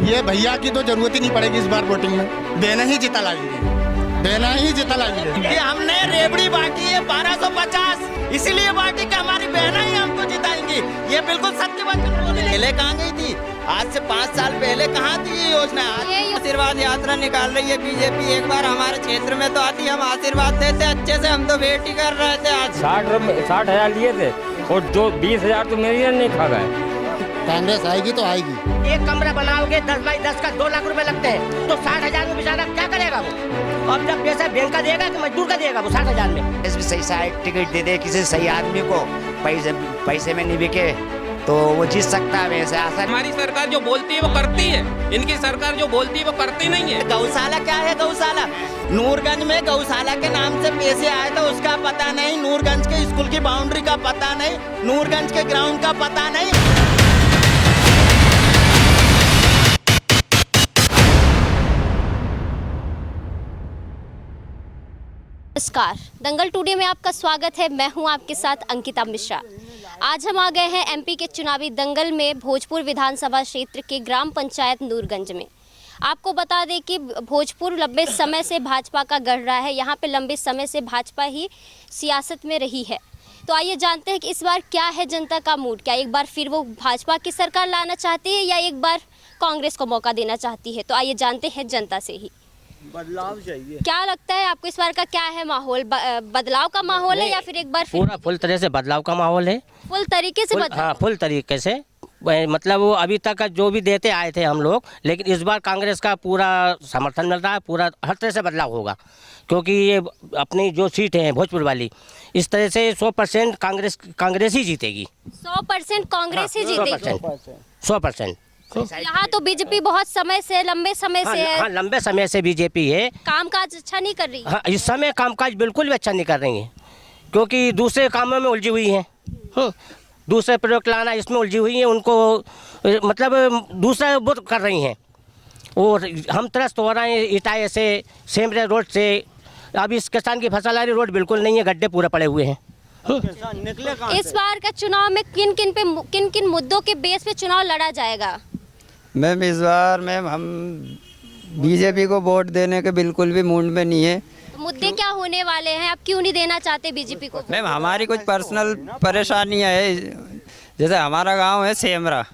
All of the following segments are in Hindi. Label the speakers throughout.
Speaker 1: ये भैया की तो जरूरत ही नहीं पड़ेगी इस बार वोटिंग में, देना ही जिता लाएंगे, देना ही जिता लाएंगे।
Speaker 2: ये हमने रेबड़ी बांटी है 1250, इसीलिए बांटी कि हमारी बहना ही हमको जिताएंगी। ये बिल्कुल सत्य बात है। पहले कहाँ गई थी? आज से 5 साल पहले कहाँ थी ये योजना? आशीर्वाद यात्रा निकाल रही है बीजेपी। एक बार हमारे क्षेत्र में तो आती, हम आशीर्वाद देते अच्छे से। हम तो वेट ही कर रहे थे। आज
Speaker 3: 60,000 लिए थे और जो 20,000 तो मेरी नहीं खा गए।
Speaker 1: कांग्रेस आएगी तो आएगी।
Speaker 4: एक कमरा बनाओगे 10 बाई 10 का 2 लाख रुपए लगते हैं, तो 60,000 में बेचारा क्या करेगा वो? अब जब पैसा बैंक का देगा तो मजदूर का देगा वो 60,000 में।
Speaker 5: सही साइड टिकट दे दे किसी सही आदमी को, पैसे में नहीं बिके तो वो जीत सकता है। वैसे आशा
Speaker 6: हमारी सरकार जो बोलती है वो करती है, इनकी सरकार जो बोलती है वो करती नहीं है।
Speaker 2: गौशाला क्या है? गौशाला नूरगंज में गौशाला के नाम से पैसे आए तो उसका पता नहीं, नूरगंज के स्कूल की बाउंड्री का पता नहीं, नूरगंज के ग्राउंड का पता नहीं।
Speaker 7: नमस्कार, दंगल टुडे में आपका स्वागत है। मैं हूं आपके साथ अंकिता मिश्रा। आज हम आ गए हैं एमपी के चुनावी दंगल में भोजपुर विधानसभा क्षेत्र के ग्राम पंचायत नूरगंज में। आपको बता दें कि भोजपुर लंबे समय से भाजपा का गढ़ रहा है। यहां पे लंबे समय से भाजपा ही सियासत में रही है। तो आइए जानते हैं कि इस बार क्या है जनता का मूड। क्या एक बार फिर वो भाजपा की सरकार लाना चाहती है या एक बार कांग्रेस को मौका देना चाहती है? तो आइए जानते हैं जनता से ही।
Speaker 2: बदलाव चाहिए।
Speaker 7: क्या लगता है आपको इस बार का क्या है माहौल? बदलाव का माहौल है या फिर एक बार
Speaker 4: पूरा फुल तरह से बदलाव का माहौल है।
Speaker 7: फुल तरीके से
Speaker 4: हाँ, फुल तरीके से। मतलब वो अभी तक का जो भी देते आए थे हम लोग, लेकिन इस बार कांग्रेस का पूरा समर्थन मिल रहा है। पूरा हर तरह से बदलाव होगा, क्योंकि ये अपनी जो सीट है भोजपुर वाली, इस तरह से 100% कांग्रेस ही जीतेगी।
Speaker 7: 100% कांग्रेस ही जीतेगी।
Speaker 4: 100%।
Speaker 7: यहाँ तो बीजेपी बहुत समय से, लंबे समय से है।
Speaker 4: हाँ, लंबे समय से बीजेपी है।
Speaker 7: कामकाज अच्छा नहीं कर रही।
Speaker 4: हाँ, इस समय कामकाज बिल्कुल भी अच्छा नहीं कर रही है, क्योंकि दूसरे कामों में उलझी हुई है। दूसरे प्रोजेक्ट लाना इसमें उलझी हुई है। उनको मतलब दूसरा बुत कर रही हैं। और हम त्रस्त हो रहे हैं इटाए से, सेमरे रोड से। अभी इस किसान की फसल वाली रोड बिल्कुल नहीं है, गड्ढे पूरे पड़े हुए हैं।
Speaker 7: इस बार का चुनाव में किन किन मुद्दों के बेस पे चुनाव लड़ा जाएगा?
Speaker 8: मैम इस बार मैम हम बीजेपी को वोट देने के बिल्कुल भी मूड में नहीं है।
Speaker 7: मुद्दे क्या होने वाले हैं? आप क्यों नहीं देना चाहते बीजेपी को?
Speaker 8: मैम हमारी कुछ पर्सनल परेशानियां है। जैसे हमारा गांव है सेमरा,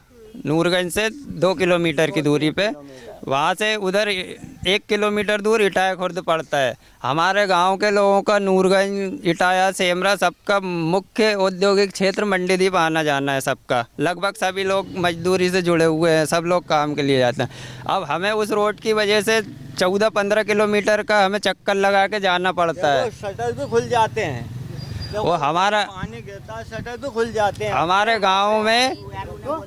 Speaker 8: नूरगंज से 2 किलोमीटर की दूरी पे। वहाँ से उधर 1 किलोमीटर दूर इटाया खुर्द पड़ता है। हमारे गांव के लोगों का नूरगंज, इटाया, सेमरा सबका मुख्य औद्योगिक क्षेत्र मंडीदीप आना जाना है सबका। लगभग सभी लोग मजदूरी से जुड़े हुए हैं, सब लोग काम के लिए जाते हैं। अब हमें उस रोड की वजह से 14-15 किलोमीटर का हमें चक्कर लगा के जाना पड़ता है।
Speaker 2: शटर भी खुल जाते हैं,
Speaker 8: वो हमारा
Speaker 2: पानी गिरता है, शटर भी खुल जाते हैं।
Speaker 8: हमारे गांव में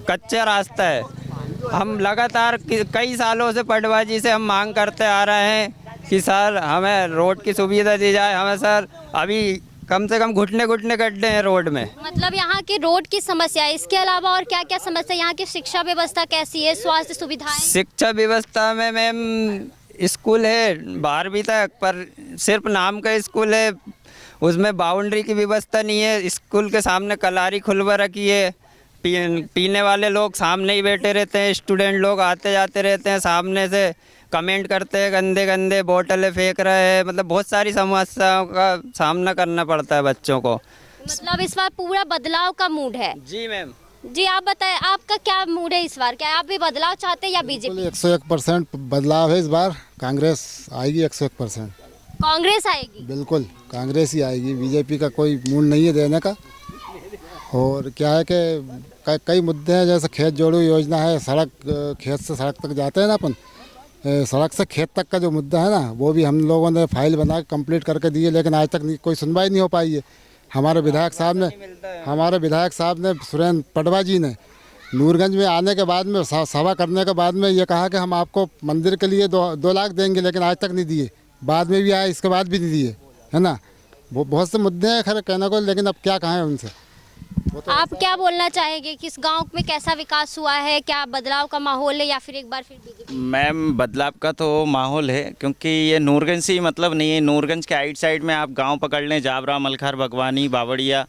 Speaker 8: कच्चा रास्ता है। हम लगातार कई सालों से पटवाजी से हम मांग करते आ रहे हैं कि सर हमें रोड की सुविधा दी जाए। हमें सर अभी कम से कम घुटने गड्ढे हैं रोड में।
Speaker 7: मतलब यहाँ की रोड की समस्या है, इसके अलावा और क्या क्या समस्या? यहाँ की शिक्षा व्यवस्था कैसी है? स्वास्थ्य सुविधाएं?
Speaker 8: शिक्षा व्यवस्था में मैम स्कूल है 12वीं तक, पर सिर्फ नाम का स्कूल है। उसमें बाउंड्री की व्यवस्था नहीं है। स्कूल के सामने कलारी खुलवा रखी है। पीने वाले लोग सामने ही बैठे रहते हैं। स्टूडेंट लोग आते जाते रहते हैं, सामने से कमेंट करते हैं, गंदे गंदे बोतलें फेंक रहे हैं। मतलब बहुत सारी समस्याओं का सामना करना पड़ता है बच्चों को।
Speaker 7: मतलब इस बार पूरा बदलाव का मूड है?
Speaker 8: जी मैम।
Speaker 7: जी आप बताएं, आपका क्या मूड है इस बार? क्या आप भी बदलाव चाहते हैं या बीजेपी?
Speaker 1: 101% बदलाव है इस बार। कांग्रेस आएगी 101%।
Speaker 7: कांग्रेस आएगी?
Speaker 1: बिल्कुल कांग्रेस ही आएगी। बीजेपी का कोई मूड नहीं है देने का। और क्या है कि कई मुद्दे हैं, जैसे खेत जोड़ो योजना है, सड़क, खेत से सड़क तक जाते हैं ना अपन, सड़क से खेत तक का जो मुद्दा है ना, वो भी हम लोगों ने फाइल बना के कंप्लीट करके दी है, लेकिन आज तक कोई सुनवाई नहीं हो पाई है। हमारे विधायक साहब ने सुरेंद्र पटवा जी ने नूरगंज में आने के बाद में, सभा करने के बाद में ये कहा कि हम आपको मंदिर के लिए 2 लाख देंगे, लेकिन आज तक नहीं दिए। बाद में भी आए, इसके बाद भी नहीं दिए, है ना। वो बहुत से मुद्दे हैं खैर कहने को, लेकिन अब क्या कहें उनसे।
Speaker 7: आप क्या बोलना चाहेंगे कि इस गांव में कैसा विकास हुआ है? क्या बदलाव का माहौल है या फिर एक बार फिर बीजेपी?
Speaker 9: मैम बदलाव का तो माहौल है, क्योंकि ये नूरगंज से ही मतलब नहीं है। नूरगंज के आइट साइड में आप गांव पकड़ लें, जाबरा, मलखार, भगवानी, बावड़िया,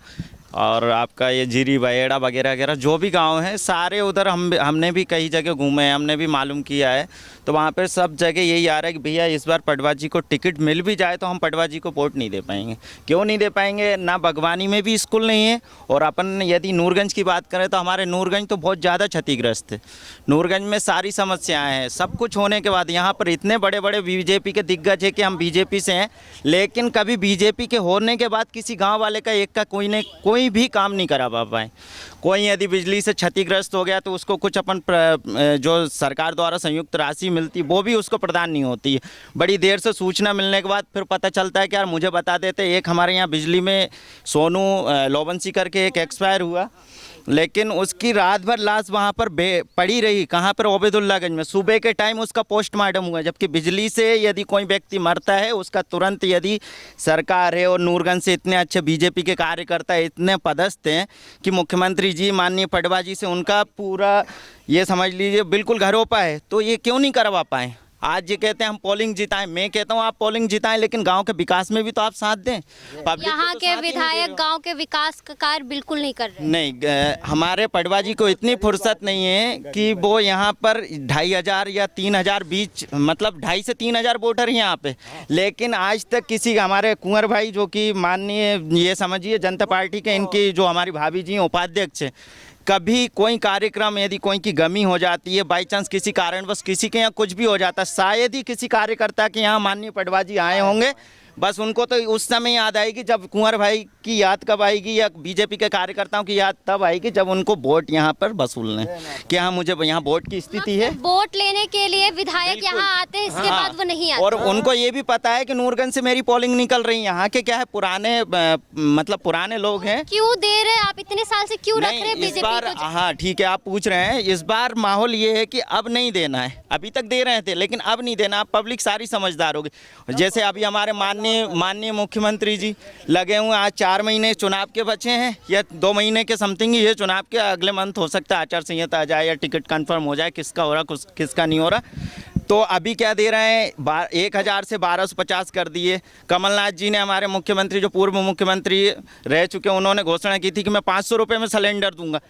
Speaker 9: और आपका ये जीरी बहेड़ा वगैरह वगैरह जो भी गांव हैं सारे उधर हमने भी कई जगह घूमे हैं, हमने भी मालूम किया है। तो वहाँ पे सब जगह यही आ रहा है कि भैया इस बार पटवा जी को टिकट मिल भी जाए तो हम पटवा जी को वोट नहीं दे पाएंगे। क्यों नहीं दे पाएंगे? ना बागवानी में भी स्कूल नहीं है, और अपन यदि नूरगंज की बात करें तो हमारे नूरगंज तो बहुत ज़्यादा क्षतिग्रस्त है। नूरगंज में सारी समस्याएँ हैं, सब कुछ होने के बाद यहाँ पर इतने बड़े बड़े बीजेपी के दिग्गज है कि हम बीजेपी से हैं, लेकिन कभी बीजेपी के होने के बाद किसी गाँव वाले का एक का कोई भी काम नहीं करा पाए। कोई यदि बिजली से क्षतिग्रस्त हो गया तो उसको कुछ अपन जो सरकार द्वारा संयुक्त राशि मिलती है वो भी उसको प्रदान नहीं होती है। बड़ी देर से सूचना मिलने के बाद फिर पता चलता है कि यार मुझे बता देते। एक हमारे यहाँ बिजली में सोनू लोबंसी करके एक एक्सपायर हुआ, लेकिन उसकी रात भर लाश वहाँ पर पड़ी रही। कहाँ पर? ओबेदुल्लागंज में। सुबह के टाइम उसका पोस्टमार्टम हुआ। जबकि बिजली से यदि कोई व्यक्ति मरता है उसका तुरंत, यदि सरकार है और नूरगंज से इतने अच्छे बीजेपी के कार्यकर्ता इतने पदस्थ हैं कि मुख्यमंत्री जी माननीय पटवा जी से उनका पूरा ये समझ लीजिए बिल्कुल घरोपा है, तो ये क्यों नहीं करवा पाए? आज ये कहते हैं हम पोलिंग जिताएं। मैं कहता हूं आप पोलिंग जिताएं, लेकिन गांव के विकास में भी तो आप साथ दें।
Speaker 7: यहाँ के विधायक गांव के विकास का कार्य बिल्कुल नहीं कर रहे।
Speaker 9: नहीं, हमारे पटवा जी को इतनी फुर्सत नहीं है कि वो यहाँ पर 2500 या 3000 बीच, मतलब 2500 से 3000 वोटर हैं यहाँ पे, लेकिन आज तक किसी हमारे कुंवर भाई जो कि माननीय ये समझिए जनता पार्टी के इनकी जो हमारी भाभी जी हैं उपाध्यक्ष हैं, कभी कोई कार्यक्रम यदि कोई की गमी हो जाती है, बाई चांस किसी कारणवश किसी के यहाँ कुछ भी हो जाता है, शायद ही किसी कार्यकर्ता के यहाँ माननीय पटवा जी आए होंगे। बस उनको तो उस समय याद आएगी जब कुंवर भाई की याद कब आएगी, या बीजेपी के कार्यकर्ताओं की याद तब आएगी जब उनको वोट यहाँ पर वसूलने कि हाँ मुझे यहाँ वोट की स्थिति है।
Speaker 7: वोट लेने के लिए विधायक यहाँ आते हैं, इसके बाद वो नहीं आते।
Speaker 9: और उनको ये भी पता है कि नूरगंज से मेरी पोलिंग निकल रही है। यहाँ के क्या है पुराने मतलब पुराने लोग हैं।
Speaker 7: क्यों दे रहे आप इतने साल से, क्यों रख रहे हैं बीजेपी को?
Speaker 9: हाँ ठीक है, आप पूछ रहे हैं। इस बार माहौल ये है कि अब नहीं देना है। अभी तक दे रहे थे लेकिन अब नहीं देना। अब पब्लिक सारी समझदार होगी। जैसे अभी हमारे माननीय मुख्यमंत्री जी लगे हुए, आज 4 महीने चुनाव के बचे हैं या 2 महीने के समथिंग ही है चुनाव के। अगले मंथ हो सकता है आचार संहिता आ जाए या टिकट कंफर्म हो जाए किसका हो रहा किसका नहीं हो रहा। तो अभी क्या दे रहे हैं, 1000 से 1250 कर दिए। कमलनाथ जी ने, हमारे मुख्यमंत्री जो पूर्व मुख्यमंत्री रह चुके हैं, उन्होंने घोषणा की थी कि मैं 500 रुपये में सिलेंडर दूंगा।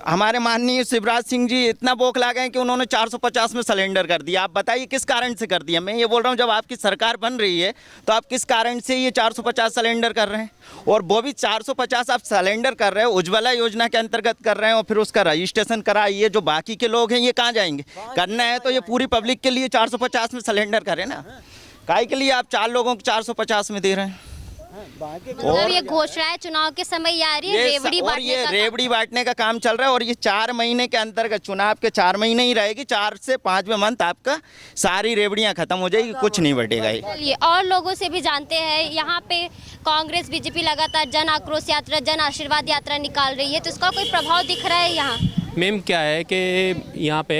Speaker 9: हमारे माननीय शिवराज सिंह जी इतना बौखला गए कि उन्होंने 450 में सिलेंडर कर दिया। आप बताइए किस कारण से कर दिया? मैं ये बोल रहा हूँ जब आपकी सरकार बन रही है तो आप किस कारण से ये 450 सिलेंडर कर रहे हैं? और वो भी 450 आप सिलेंडर कर रहे हो उज्ज्वला योजना के अंतर्गत कर रहे हैं, और फिर उसका रजिस्ट्रेशन कराइए। जो बाकी के लोग हैं ये कहाँ जाएंगे? करना है तो ये पूरी पब्लिक के लिए 450 में सिलेंडर करें ना। काहे के लिए आप 4 लोगों को 450 में दे रहे हैं?
Speaker 7: और ये घोषणाएं चुनाव के समय आ रही है,
Speaker 9: रेवड़ी बांटने का काम चल रहा है। और ये 4 महीने के अंतर्गत, चुनाव के 4 महीने ही रहेगी, 4 से 5वें मंथ आपका सारी रेवड़ियां खत्म हो जाएगी, कुछ नहीं बटेगा।
Speaker 7: चलिए और लोगों से भी जानते हैं। यहाँ पे कांग्रेस बीजेपी लगातार जन आक्रोश यात्रा, जन आशीर्वाद यात्रा निकाल रही है, तो इसका कोई प्रभाव दिख रहा है यहाँ?
Speaker 6: मैम क्या है कि यहाँ पे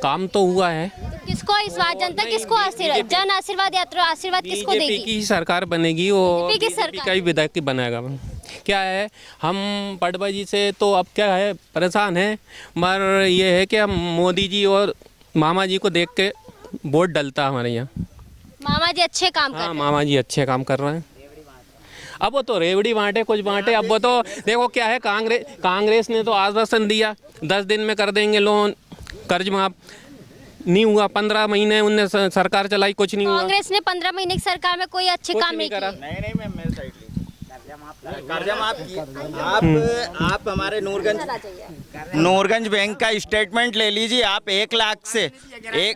Speaker 6: काम तो हुआ है,
Speaker 7: किसको इस बार जनता किसको आशीर्वाद, जन आशीर्वाद यात्रा आशीर्वाद किसको देगी?
Speaker 6: बीजेपी की सरकार बनेगी और
Speaker 7: बीजेपी की सरकार
Speaker 6: का ही विधायक बनाएगा। क्या है, हम पटवा जी से तो अब क्या है परेशान है, मगर ये है कि हम मोदी जी और मामा जी को देख के वोट डलता हमारे यहाँ।
Speaker 7: मामा जी अच्छे काम कर रहे हैं।
Speaker 6: मामा जी अच्छे काम कर रहे हैं। अब वो तो रेवड़ी बांटे कुछ बांटे, अब वो तो देखो क्या है, कांग्रेस ने तो आश्वासन दिया 10 दिन में कर देंगे लोन, कर्ज माफ, नहीं हुआ। 15 महीने उनने सरकार चलाई, कुछ नहीं हुआ।
Speaker 7: कांग्रेस ने 15 महीने की सरकार में कोई अच्छे काम नहीं किया।
Speaker 9: नहीं मैं साइड कर्जा माफ किया। आप हमारे नूरगंज बैंक का स्टेटमेंट ले लीजिए। आप 1 लाख से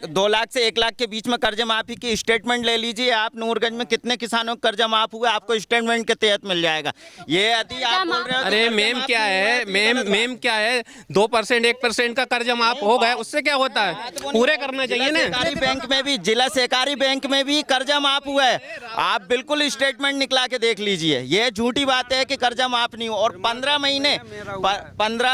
Speaker 9: 2 लाख से 1 लाख के बीच में कर्जा माफी की स्टेटमेंट ले लीजिए। आप नूरगंज में कितने किसानों का कर्जा माफ हुआ आपको स्टेटमेंट के तहत मिल जाएगा। ये यदि आप बोल रहे हो,
Speaker 6: अरे मैम क्या है, मैम क्या है, 2% 1% का कर्जा माफ हो गया, उससे क्या होता है? पूरे करना चाहिए ना।
Speaker 9: सहकारी बैंक में भी, जिला सहकारी बैंक में भी कर्जा माफ हुआ है। आप बिल्कुल स्टेटमेंट निकला के देख लीजिए। ये झूठी बात है कि कर्जा माफ नहीं हो। और 15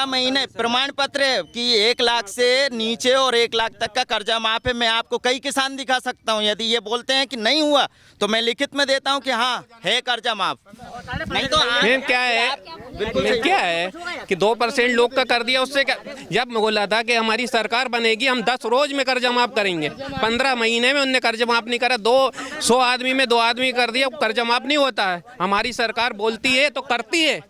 Speaker 9: महीने प्रमाण पत्र कि 1 लाख से नीचे और 1 लाख तक का कर्जा माफ है। मैं आपको कई किसान दिखा सकता हूं। यदि ये बोलते हैं कि नहीं हुआ तो मैं लिखित में देता हूं कि हाँ है कर्जा माफ। नहीं तो
Speaker 6: मैम क्या है, क्या है कि 2% लोग का कर दिया, उससे क्या? जब बोला था कि हमारी सरकार बनेगी हम 10 रोज में कर्जा माफ करेंगे, 15 महीने में उनने कर्जा माफ नहीं करा। 100 आदमी में 2 आदमी कर दिया, कर्जा माफ नहीं होता है। हमारी सरकार बोलती है तो करती है।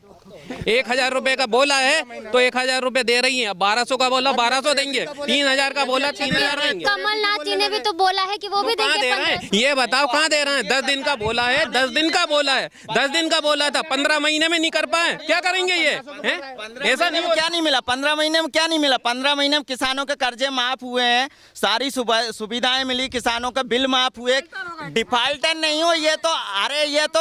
Speaker 6: 1000 रुपए का बोला है तो 1000 रुपए दे रही है। 1200 का बोला 1200 देंगे, 3000 का बोला 3000 देंगे।
Speaker 7: कमलनाथ जी ने भी तो बोला है कि वो भी
Speaker 6: कहाँ
Speaker 7: देंगे
Speaker 6: दे रहे हैं? ये बताओ कहाँ दे रहे हैं? 10 दिन का बोला है, 10 दिन का बोला है, 10 दिन का बोला था, 15 महीने में नहीं कर पाए, क्या करेंगे ये? ऐसा नहीं,
Speaker 2: क्या नहीं मिला 15 महीने में? क्या नहीं मिला 15 महीने में? किसानों के कर्जे माफ हुए हैं, सारी सुविधाएं मिली, किसानों का बिल माफ हुए, डिफाल्टर नहीं हो। ये तो अरे ये तो,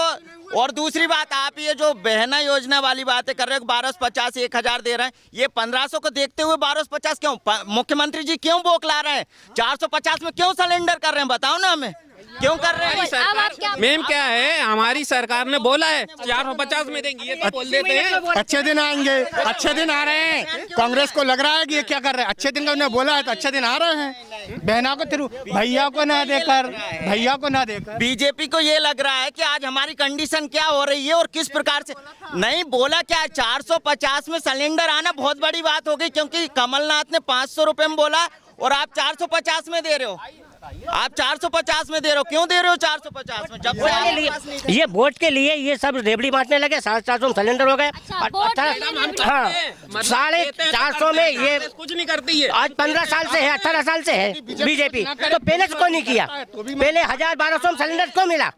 Speaker 2: और दूसरी बात, आप ये जो बहना योजना वाली बातें कर रहे हो, 1250 1000 दे रहे हैं, ये 1500 को देखते हुए 1250 क्यों? मुख्यमंत्री जी क्यों बोखला रहे हैं? 450 में क्यों सिलेंडर कर रहे हैं? बताओ ना हमें, क्यों कर रहे हैं?
Speaker 6: मैम क्या है, हमारी सरकार ने बोला है 450 में देंगे, ये तो बोल देते हैं।
Speaker 10: अच्छे दिन आएंगे, अच्छे दिन आ रहे हैं। कांग्रेस को लग रहा है कि ये क्या कर रहे हैं, अच्छे दिन का उन्होंने बोला है तो अच्छे दिन आ रहे हैं। बहना को थ्रू भैया को ना देकर
Speaker 2: बीजेपी को ये लग रहा है कि आज हमारी कंडीशन क्या हो रही है और किस प्रकार से। नहीं बोला क्या, 450 में सिलेंडर आना बहुत बड़ी बात हो गई, क्योंकि कमलनाथ ने 500 रुपए में बोला और आप 450 में दे रहे हो। आप 450 में दे रहे हो, क्यों दे रहे हो 450 में? जब
Speaker 4: ये वोट के लिए ये सब रेबड़ी बांटने लगे, 450 में सिलेंडर हो गए। हाँ, 450 में ये
Speaker 6: कुछ नहीं करती है।
Speaker 4: आज 15 साल से है, 18 साल से है बीजेपी, तो पहले क्यों नहीं किया? पहले 1000-1200 में सिलेंडर क्यों मिला?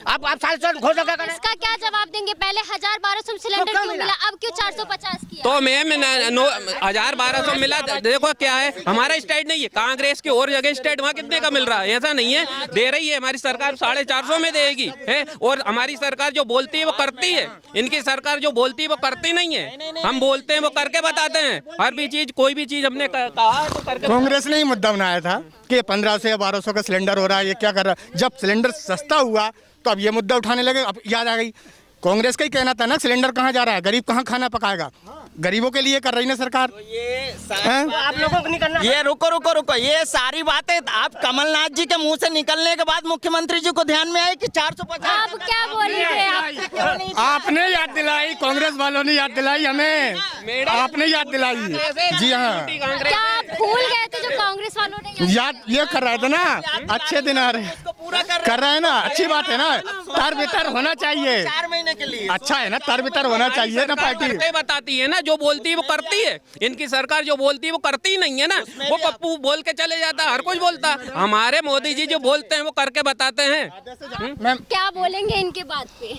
Speaker 4: आप 400 घोषणा करें।
Speaker 7: इसका क्या जवाब देंगे? पहले 1000-1200 सिलेंडर क्यों मिला, अब क्यों 450 किया?
Speaker 6: तो मैम 1000-1200 मिला। देखो क्या है, हमारा स्टेट नहीं है, कांग्रेस की और जगह स्टेट, वहाँ कितने का मिल रहा है? ऐसा नहीं है, दे रही है हमारी सरकार, 450 में देगी है। और हमारी सरकार जो बोलती है वो करती है, इनकी सरकार जो बोलती है वो करती नहीं है। हम बोलते हैं वो करके बताते हैं, हर भी चीज, कोई भी चीज हमने कहा तो करके।
Speaker 10: कांग्रेस ने ही मुद्दा बनाया था कि 1500 या 1200 का सिलेंडर हो रहा है, ये क्या कर रहा है। जब सिलेंडर सस्ता हुआ तो अब ये मुद्दा उठाने लगे। अब याद आ गई, कांग्रेस का ही कहना था ना, सिलेंडर कहाँ जा रहा है, गरीब कहाँ खाना पकाएगा। गरीबों के लिए कर रही ना सरकार।
Speaker 4: आप लोगों को नहीं करना।
Speaker 2: ये रुको, ये सारी बातें आप कमलनाथ जी के मुंह से निकलने के बाद मुख्यमंत्री जी को ध्यान में आई कि 450।
Speaker 7: आप क्या बोल रहे थे?
Speaker 10: आपने याद दिलाई, कांग्रेस वालों ने याद दिलाई हमें, आपने याद दिलाई। जी हाँ,
Speaker 7: क्या आप भूल गए थे जो कांग्रेस वालों ने
Speaker 10: याद ये कर रहे थे ना, अच्छे दिन आ रहे कर रहे हैं ना, अच्छी बात है ना। तर बितर होना चाहिए,
Speaker 2: 4 महीने के लिए
Speaker 10: अच्छा है ना, तर बितर होना चाहिए ना। पार्टी
Speaker 6: बताती है ना, जो बोलती है वो करती है। इनकी सरकार जो बोलती है वो करती ही नहीं है ना। वो पप्पू बोल के चले जाता है, हर कुछ बोलता। हमारे मोदी जी जो बोलते हैं वो करके बताते हैं।
Speaker 10: मैम
Speaker 7: क्या बोलेंगे इनके बात पे?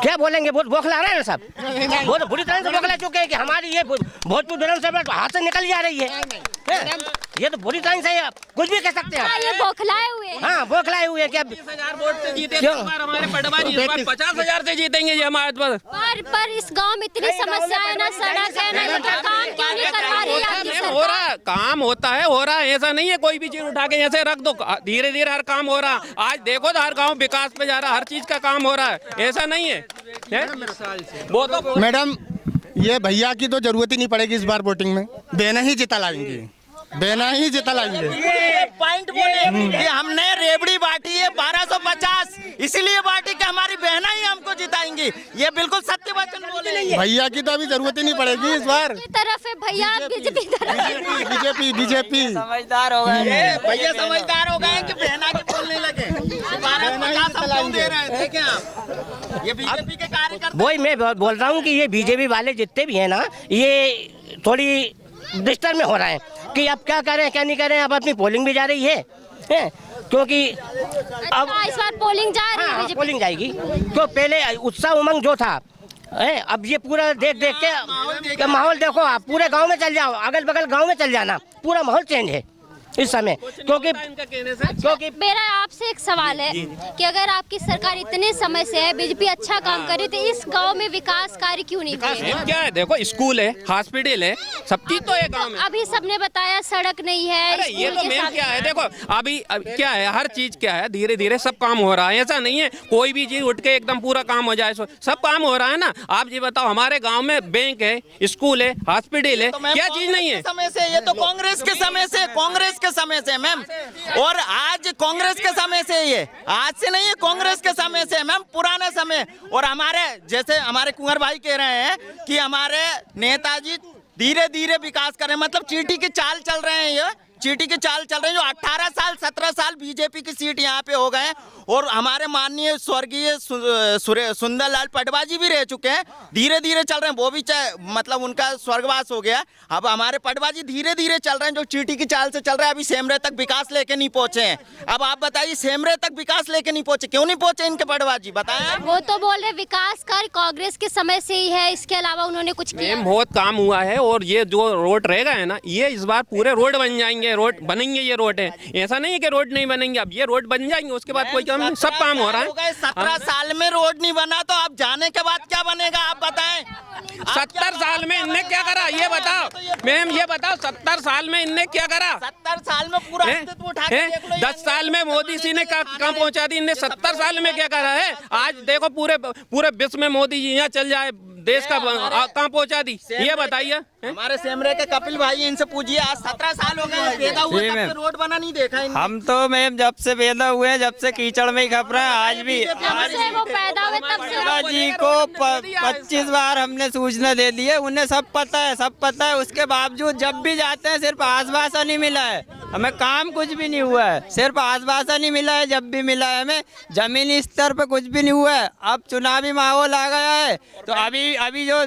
Speaker 4: क्या बोलेंगे? बौखला रहे हैं सब, बहुत बुरी तरह से बौखला चुके हैं कि हमारी ये भोजपुर विधानसभा हाथ से निकल जा रही है। ये तो बुरी तरह से कुछ भी कह सकते हैं।
Speaker 7: ये बौखलाए हुए।
Speaker 4: हाँ, बौखलाए हुए। क्या
Speaker 6: 20,000 वोट से जीते हमारे पटवारी, 50,000 से जीतेंगे ये हमारे पास।
Speaker 7: पर इस गांव में इतनी समस्याएं, ना सड़क है ना, मतलब काम क्यों नहीं करवा रही आपकी सरकार?
Speaker 6: हो रहा है, काम होता है, हो रहा है, ऐसा नहीं है कोई भी चीज उठा के ऐसे रख दो। धीरे धीरे हर काम हो रहा। आज देखो तो हर गांव विकास पे जा रहा, हर चीज का काम हो रहा है, ऐसा नहीं है, वो तो।
Speaker 10: मैडम ये भैया की तो जरूरत ही नहीं पड़ेगी इस बार वोटिंग में, देना ही जिता लाएंगे, देना ही जिता लाएंगे।
Speaker 2: ये पॉइंट बोले कि हमने रेबड़ी बांटी है 1250, इसीलिए बांटी कि हमारी बहना ही हमको जिताएंगी। ये बिल्कुल सत्य वचन बोले।
Speaker 10: भैया की तो अभी जरूरत ही नहीं पड़ेगी इस बार।
Speaker 7: तरफ है भैया, बीजेपी
Speaker 10: बीजेपी
Speaker 5: समझदार हो गए,
Speaker 2: भैया समझदार हो गए कि बहना के बोलने लगे। 1250 हम क्यों दे रहे थे क्या? ये बीजेपी के कार्यकर्ता।
Speaker 4: वही मैं बोल रहा हूँ कि ये बीजेपी वाले जितने भी हैं ना, ये थोड़ी डिस्टर्ब में हो रहा है कि अब क्या करें क्या नहीं करें। अब अपनी पोलिंग भी जा रही है क्योंकि अब
Speaker 7: इस बार पोलिंग जा रही है।
Speaker 4: हाँ, पोलिंग जाएगी। तो पहले उत्साह उमंग जो था, अब ये पूरा देख के माहौल देखो। आप पूरे गांव में चल जाओ, अगल बगल गांव में चल जाना, पूरा माहौल चेंज है इस समय। क्योंकि
Speaker 7: मेरा आपसे एक सवाल है कि अगर आपकी सरकार इतने समय से है, बीजेपी अच्छा काम करी, तो इस गांव में विकास कार्य क्यों नहीं हुए?
Speaker 6: क्या है, देखो स्कूल है, हॉस्पिटल है, सब चीज तो है गांव में।
Speaker 7: अभी सबने बताया सड़क नहीं है।
Speaker 6: अरे ये तो मेन क्या है, देखो अभी क्या है, हर चीज क्या है, धीरे धीरे सब काम हो रहा है। ऐसा नहीं है कोई भी चीज उठ के एकदम पूरा काम हो जाए, सब काम हो रहा है ना। आप ये बताओ, हमारे गाँव में बैंक है, स्कूल है, हॉस्पिटल है, क्या चीज नहीं है?
Speaker 2: समय से, ये तो कांग्रेस के समय से, कांग्रेस के समय से मैम, और आज कांग्रेस के समय से, ये आज से नहीं है, कांग्रेस के समय से मैम, पुराने समय। और हमारे जैसे हमारे कुंवर भाई कह रहे हैं कि हमारे नेताजी धीरे धीरे विकास कर रहे हैं, मतलब चींटी की चाल चल रहे हैं। ये चींटी की चाल चल रही है। जो 18 साल 16-17 साल बीजेपी की सीट यहाँ पे हो गए और हमारे माननीय स्वर्गीय सुंदरलाल पटवा जी भी रह चुके हैं, धीरे धीरे चल रहे हैं, वो भी मतलब उनका स्वर्गवास हो गया। अब हमारे पटवा जी धीरे धीरे चल रहे हैं, जो चींटी की चाल से चल रहे हैं, अभी सेमरे तक विकास लेके नहीं पहुंचे हैं। अब आप बताइए, सेमरे तक विकास लेके नहीं पहुंचे, क्यों नहीं पहुंचे इनके पटवा जी, बताएं।
Speaker 7: वो तो बोल रहे विकास कार्य कांग्रेस के समय से ही है, इसके अलावा उन्होंने कुछ किया
Speaker 6: बहुत काम हुआ है। और ये जो रोड रहेगा है ना, ये इस बार पूरे रोड बन जाएंगे, रोड बनेंगे, ये रोड है, ऐसा नहीं है कि रोड नहीं बनेंगे। अब ये रोड बन जाएंगे, उसके बाद कोई काम नहीं, सब काम हो रहा है।
Speaker 2: 17 साल में रोड नहीं बना तो अब जाने के बाद क्या बनेगा, आप बताएं।
Speaker 6: 70 साल में इनने क्या करा, ये बताओ मैम, ये बताओ 70 साल में इनने क्या करा।
Speaker 2: 70 साल में पूरा अस्तित्व उठा के देख लो।
Speaker 6: 10 साल में मोदी जी ने कहाँ पहुंचा दी, इनने 70 साल में क्या करा है। आज देखो पूरे विश्व में मोदी जी यहाँ चल जाए, देश का कहाँ पहुंचा दी, ये बताइए।
Speaker 2: हमारे सेमरे के कपिल भाई, इनसे पूछिए, आज 17 साल हो गए पैदा हुए, तब से रोड बना नहीं देखा इनने।
Speaker 8: हम तो मैम जब से पैदा हुए हैं, जब से कीचड़ में ही खप रहे हैं, आज भी
Speaker 7: वो पैदा हुए तब से
Speaker 8: पटवा जी को 25 बार हमने सूचना दे दी है, उन्हें सब पता है, सब पता है। उसके बावजूद जब भी जाते हैं सिर्फ आश्वासन ही मिला है, हमें काम कुछ भी नहीं हुआ है, सिर्फ आश्वासन ही मिला है। जब भी मिला है हमें जमीनी स्तर पे कुछ भी नहीं हुआ है। अब चुनावी माहौल आ गया है, तो अभी जो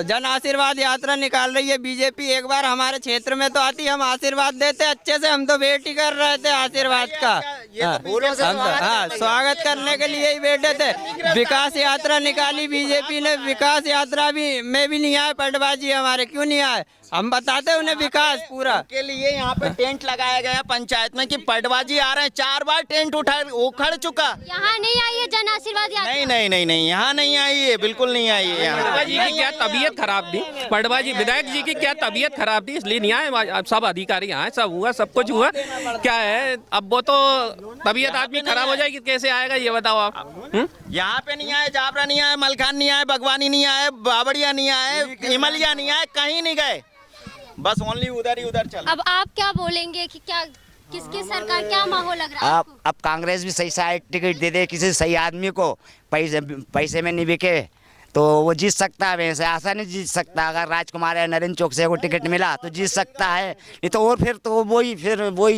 Speaker 8: जन आशीर्वाद यात्रा निकाल रही है बीजेपी, एक बार हमारे क्षेत्र में तो आती, हम आशीर्वाद देते अच्छे से, हम तो वेट ही कर रहे थे आशीर्वाद का। हाँ, स्वागत करने के लिए ही बैठे थे। विकास यात्रा निकाली बीजेपी ने, विकास यात्रा में भी नहीं आए पटवा जी हमारे, क्यों नहीं आए, हम बताते उन्हें विकास पूरा
Speaker 2: के लिए यहाँ पे टेंट लगाया गया पंचायत में कि पटवा जी आ रहे हैं। 4 बार टेंट उखड़ चुका।
Speaker 7: यहाँ नहीं आई है जन आशीर्वाद यात्रा?
Speaker 2: नहीं, यहाँ नहीं आई है, बिल्कुल नहीं आई है।
Speaker 6: पटवा जी की क्या तबीयत खराब थी, पटवा जी विधायक जी की क्या तबीयत खराब थी, इसलिए नहीं आए। सब अधिकारी आए, सब हुआ, सब कुछ हुआ। क्या है, अब वो तो तबीयत आदमी खराब हो जाएगी, कैसे आएगा ये बताओ आप।
Speaker 2: यहाँ पे नहीं आए, जाबरा नहीं आए, मलखान नहीं आए, भगवानी नहीं आए, बाबड़िया नहीं आए, हिमलिया नहीं आए, कहीं नहीं गए, बस ओनली उधर ही उधर चल।
Speaker 7: अब आप क्या बोलेंगे कि क्या किसकी सरकार, क्या माहौल लग रहा है आपको?
Speaker 5: अब कांग्रेस भी सही साइड टिकट दे दे किसी सही आदमी को, पैसे में नहीं बिके तो वो जीत सकता है। वैसे ऐसा नहीं जीत सकता, अगर राजकुमार या नरेंद्र चौकसे को टिकट मिला तो जीत सकता है, नहीं तो और फिर तो वही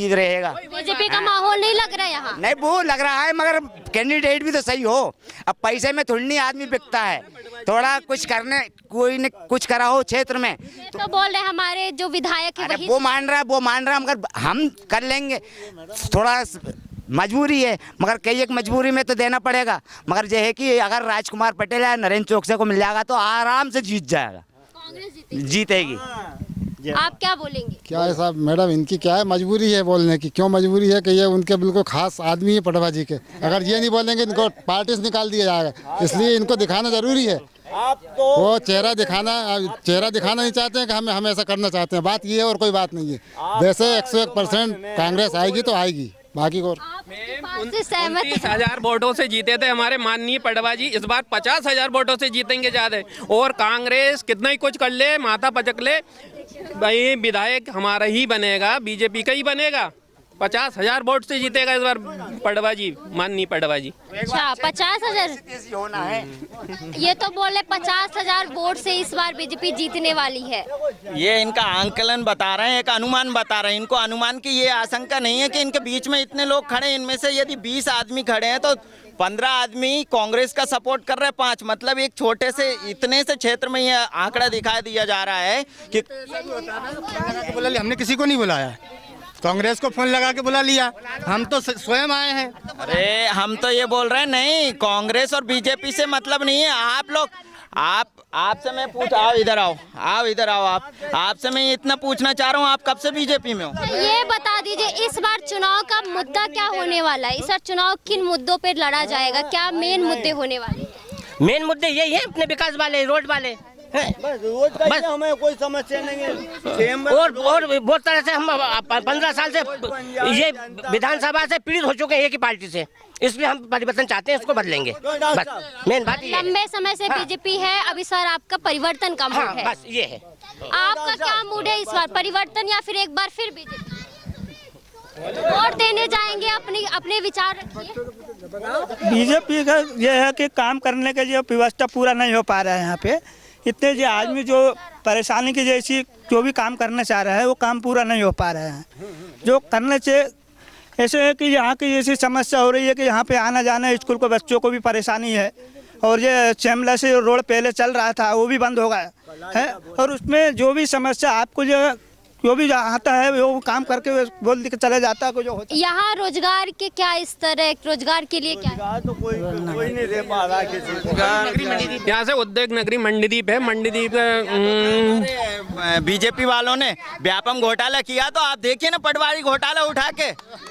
Speaker 5: रहेगा।
Speaker 7: बीजेपी का माहौल नहीं लग रहा है यहाँ?
Speaker 5: नहीं, वो लग रहा है, मगर कैंडिडेट भी तो सही हो। अब पैसे में थोड़ी नहीं आदमी बिकता है, थोड़ा कुछ करने, कोई ने कुछ करा हो क्षेत्र में
Speaker 7: तो बोल रहे हमारे जो विधायक है वही।
Speaker 5: वो मान रहा है, मगर हम कर लेंगे, थोड़ा मजबूरी है, मगर कई एक मजबूरी में तो देना पड़ेगा। मगर यह है कि अगर राजकुमार पटेल या नरेंद्र चौकसे को मिल जाएगा तो आराम से जीत जाएगा,
Speaker 7: कांग्रेस
Speaker 5: जीतेगी।
Speaker 7: आप क्या बोलेंगे?
Speaker 1: क्या है साहब, मैडम इनकी क्या है मजबूरी है बोलने की, क्यों मजबूरी है कि ये उनके बिल्कुल खास आदमी है पटवा जी के। अगर ये नहीं बोलेंगे इनको पार्टी से निकाल दिया जाएगा, इसलिए इनको दिखाना जरूरी है। वो चेहरा दिखाना नहीं चाहते हैं कि हम ऐसा करना चाहते हैं, बात ये है और कोई बात नहीं है। वैसे 101% कांग्रेस आएगी तो आएगी, बाकी को
Speaker 6: 29,000 वोटों से जीते थे हमारे माननीय पटवा जी, इस बार 50,000 वोटों से जीतेंगे ज्यादा। और कांग्रेस कितना ही कुछ कर ले, माथा पचक ले, भाई विधायक हमारा ही बनेगा, बीजेपी का ही बनेगा। 50,000 वोट से जीतेगा इस बार पटवा जी, माननीय पटवा जी।
Speaker 7: अच्छा, 50,000 ये तो बोले 50,000 वोट से इस बार बीजेपी जीतने वाली है।
Speaker 2: ये इनका आंकलन बता रहे हैं, एक अनुमान बता रहे हैं। इनको अनुमान की ये आशंका नहीं है कि इनके बीच में इतने लोग खड़े हैं, इनमें से यदि 20 आदमी खड़े हैं तो 15 आदमी कांग्रेस का सपोर्ट कर रहे हैं, 5 मतलब एक छोटे से इतने से क्षेत्र में ये आंकड़ा दिखाई दिया जा रहा है कि
Speaker 10: हमने किसी को नहीं बुलाया, कांग्रेस को फोन लगा के बुला लिया, हम तो स्वयं आए हैं।
Speaker 2: अरे हम तो ये बोल रहे हैं, नहीं कांग्रेस और बीजेपी से मतलब नहीं है। आप लोग आपसे मैं आओ इधर आओ आप, आपसे मैं इतना पूछना चाह रहा हूँ, आप कब से बीजेपी में हो?
Speaker 7: ये बता दीजिए इस बार चुनाव का मुद्दा क्या होने वाला है? इस बार चुनाव किन मुद्दों पे लड़ा जाएगा, क्या मेन मुद्दे होने वाले?
Speaker 4: मेन मुद्दे यही है, अपने विकास वाले, रोड वाले, बस
Speaker 2: हमें कोई समस्या नहीं है।
Speaker 4: और बहुत तरह से हम 15 साल से ये विधानसभा से पीड़ित हो चुके हैं एक ही पार्टी से, इसलिए हम परिवर्तन चाहते हैं, इसको बदलेंगे, बस मेन बात ये है।
Speaker 7: लंबे समय से बीजेपी है, अभी सर आपका परिवर्तन का मूड है।
Speaker 4: बस ये है।
Speaker 7: आपका क्या मूड है इस बार, परिवर्तन या फिर एक बार फिर बीजेपी? वोट देने जाएंगे, अपने विचार रखिए।
Speaker 11: बीजेपी का यह है कि काम करने के लिए व्यवस्था पूरा नहीं हो पा रहा है यहाँ पे। इतने जो आदमी जो परेशानी की जैसी जो भी काम करना चाह रहा है वो काम पूरा नहीं हो पा रहे हैं। जो करने से ऐसे है कि यहाँ की ऐसी समस्या हो रही है कि यहाँ पे आना जाना स्कूल को बच्चों को भी परेशानी है। और ये चैमला से रोड पहले चल रहा था वो भी बंद हो गया है। और उसमें जो भी समस्या आपको जो भी आता है वो काम करके बोल के चले जाता है। जो होता है
Speaker 7: यहाँ रोजगार के क्या स्तर है, रोजगार के लिए क्या
Speaker 11: तो कोई नहीं दे पा रहा किसी।
Speaker 6: यहाँ से उद्योग नगरी मंडीदीप है। मंडीदीप
Speaker 2: बीजेपी वालों ने व्यापम घोटाला किया तो आप देखिए ना, पटवारी घोटाला उठा के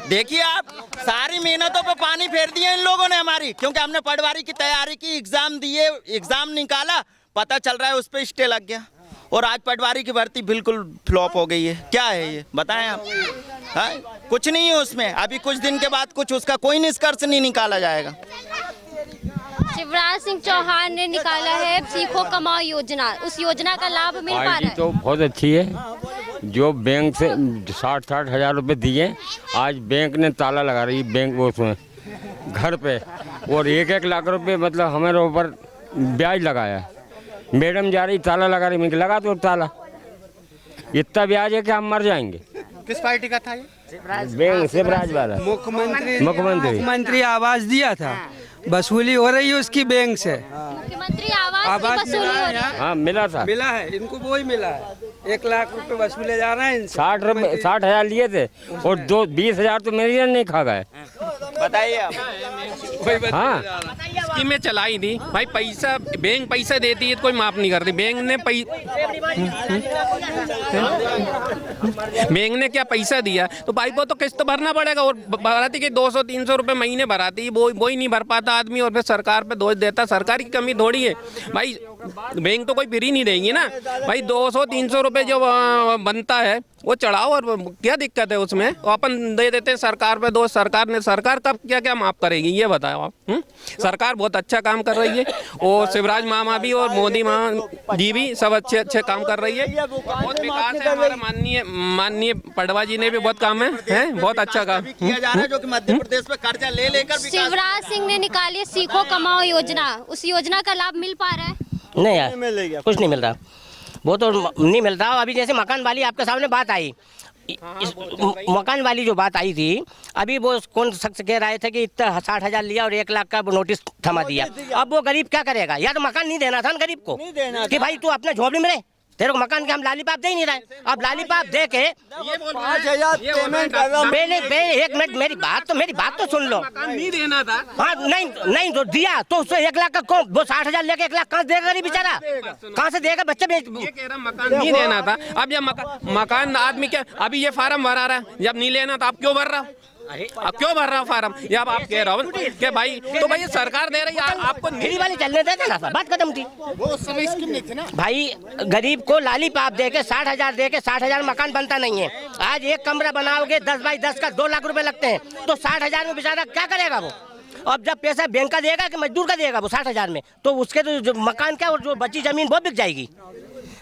Speaker 2: देखिए आप, सारी मेहनतों पे पानी फेर दिए इन लोगों ने हमारी, क्योंकि हमने पटवारी की तैयारी की, एग्जाम दिए, एग्जाम निकाला, पता चल रहा है उस पर स्टे लग गया और आज पटवारी की भर्ती बिल्कुल फ्लॉप हो गई है। क्या है ये बताएं आप? हाँ, कुछ नहीं है उसमें। अभी कुछ दिन के बाद कुछ उसका कोई निष्कर्ष नहीं निकाला जाएगा।
Speaker 7: शिवराज सिंह चौहान ने निकाला है सीखो कमाओ योजना, उस योजना का लाभ मिल पा रहा है?
Speaker 3: तो बहुत अच्छी है। जो बैंक से 60-60 हज़ार रुपये दिए, आज बैंक ने ताला लगा रही है, बैंक वो उसमें घर पे, और 1-1 लाख रुपए मतलब हमारे ऊपर ब्याज लगाया। मैडम जा रही, ताला लगा रही, मैं लगा दो ताला, इतना ब्याज है कि हम मर जाएंगे।
Speaker 10: किस पार्टी का था ये?
Speaker 3: बैंक शिवराज वाला
Speaker 8: मुख्यमंत्री आवास दिया था, वसूली हो रही है उसकी बैंक से।
Speaker 7: मुख्यमंत्री आवास की वसूली हो रही है।
Speaker 3: हाँ मिला था,
Speaker 8: मिला है इनको, वो ही मिला है। 1 लाख रुपए वसूले जा रहे हैं।
Speaker 3: 60 हज़ार लिए थे और 20 हज़ार तो मेरी नहीं खा गए।
Speaker 2: बताइए आप।
Speaker 3: हाँ,
Speaker 6: स्कीमें चलाई थी भाई, पैसा बैंक पैसा देती है तो कोई माफ नहीं करती। बैंक ने क्या पैसा दिया तो भाई वो तो किस्त भरना पड़ेगा, और भराती के 200-300 रुपए महीने भराती, वो ही नहीं भर पाता आदमी और फिर सरकार पे दोष देता। सरकार की कमी थोड़ी है भाई, बैंक तो कोई फ्री नहीं देगी ना भाई। 200-300 रुपए जो बनता है वो चढ़ाओ, और क्या दिक्कत है उसमें? तो अपन दे देते हैं सरकार पे दोष। सरकार कब क्या क्या माफ करेगी ये बताओ आप? सरकार बहुत अच्छा काम कर रही है, और शिवराज मामा भी और मोदी मामा जी भी सब अच्छे काम कर रही है। बहुत विकास है हमारा। माननीय पटवा जी ने भी बहुत काम है बहुत अच्छा काम
Speaker 2: किया जा रहा है, जो कि मध्य प्रदेश में कर्जा ले लेकर
Speaker 7: शिवराज सिंह ने निकाली सीखो कमाओ योजना, उस योजना का लाभ मिल पा रहा है?
Speaker 4: नहीं यार, कुछ नहीं मिल रहा, वो तो नहीं मिल रहा। अभी जैसे मकान वाली आपके सामने बात आई, मकान वाली जो बात आई थी, अभी वो कौन शख्स कह रहे थे कि इतना 60 हज़ार लिया और 1 लाख का नोटिस थमा दिया। अब वो गरीब क्या करेगा? या तो मकान नहीं देना था ना गरीब को, कि भाई तू अपने झोपड़ी में रहे, तेरे को मकान के हम लालीपाप दे ही नहीं रहे। अब लालीपाप दे के
Speaker 11: 5,000 पेमेंट कर रहा।
Speaker 4: पहले 1 मिनट मेरी बात तो सुन लो।
Speaker 6: नहीं देना था।
Speaker 4: हाँ नहीं तो दिया तो उससे 1 लाख का वो 60 हज़ार लेके 1 लाख कहाँ देगा गरीब बेचारा? कहाँ से देगा? बच्चे
Speaker 6: ये कह रहा मकान नहीं देना था। अब जब मकान आदमी क्या, अभी ये फार्म भरा रहा है, जब नहीं लेना तो आप क्यों भर रहा? अब क्यों भर रहा फार्म? ये अब आप कह रहे हो कि भाई तो भाई सरकार दे रही है आपको,
Speaker 4: मेरी वाली चलने देते ना, बात खत्म थी।
Speaker 10: वो उस समय स्कीम नहीं थी ना
Speaker 4: भाई। गरीब को लालीपाप दे के 60 हज़ार दे के 60 हज़ार मकान बनता नहीं है। आज एक कमरा बनाओगे 10 बाई 10 का 2 लाख रुपए लगते हैं, तो 60 हज़ार में बेचारा क्या करेगा वो? अब जब पैसा बैंक का देगा कि मजदूर का देगा वो 60 हज़ार में, तो उसके तो जो मकान क्या और जो बची जमीन वो बिक जाएगी